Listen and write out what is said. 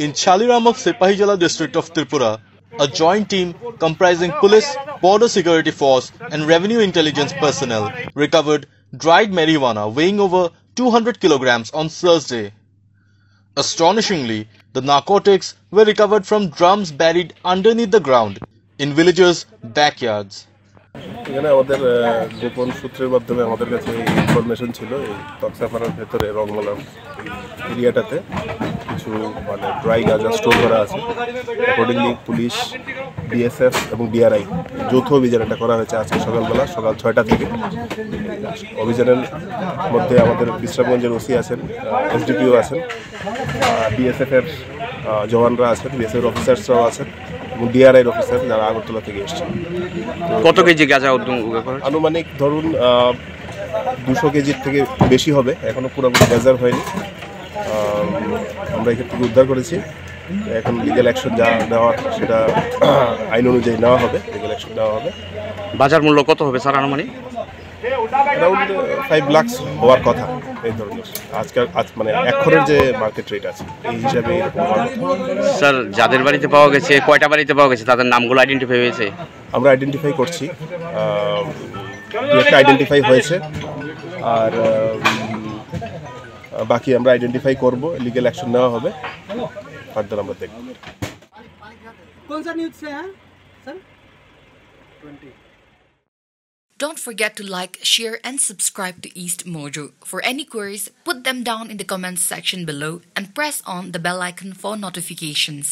In Chaliram of Sipahijala district of Tripura, a joint team comprising police, border security force and revenue intelligence personnel recovered dried marijuana weighing over 200 kilograms on Thursday. Astonishingly, the narcotics were recovered from drums buried underneath the ground in villagers' backyards. এখানে আমাদের গোপন সূত্রের মাধ্যমে আমাদের কাছে information ছিল এই তক্সাপাড়ার ভেতরে রংমালার এরিয়াটাতে কিছু মানে ড্রাই গাঁজা স্টোর করা আছে। অ্যাকর্ডিংলি পুলিশ, বিএসএফ এবং ডিআরআই যৌথ অভিযান এটা করা হয়েছে আজকে সকালবেলা সকাল 6টা থেকে। অভিযানের মধ্যে আমাদের বিশ্রামগঞ্জের ওসি আছেন, এসডিপিও আছেন, বিএসএফের জওয়ানরা আছেন, বিএসএফের অফিসার্সরাও আছেন এবং ডিআরআইয়ের অফিসার যারা আগরতলা থেকে এসেছেন। কত কেজি গাঁজা আনুমানিক ধরুন 200 কেজির থেকে বেশি হবে, এখনো পুরোপুরি মেজার হয়নি। আমরা এখান থেকে উদ্ধার করেছি। এখন লিগ্যাল অ্যাকশন যা নেওয়ার সেটা আইন অনুযায়ী নেওয়া হবে, লিগ্যাল অ্যাকশন নেওয়া হবে। বাজার মূল্য কত হবে স্যার আনুমানিক? অ্যারাউন্ড 5 লাখ হওয়ার কথা এই ধরনের। আজকাল মানে এখনের যে মার্কেট রেট আছে এই হিসাবে। স্যার যাদের বাড়িতে পাওয়া গেছে, কয়টা বাড়িতে পাওয়া গেছে, তাদের নামগুলো আইডেন্টিফাই হয়েছে? আমরা আইডেন্টিফাই করছি, একটা আইডেন্টিফাই হয়েছে আর বাকি আমরা আইডেন্টিফাই করব, লিগ্যাল অ্যাকশন নেওয়া হবে, ফার্দার আমরা দেখব। कौन सा न्यूज़ से है sir? 20। Don't forget to like, share and subscribe to East Mojo. For any queries, put them down in the comments section below and press on the bell icon for notifications.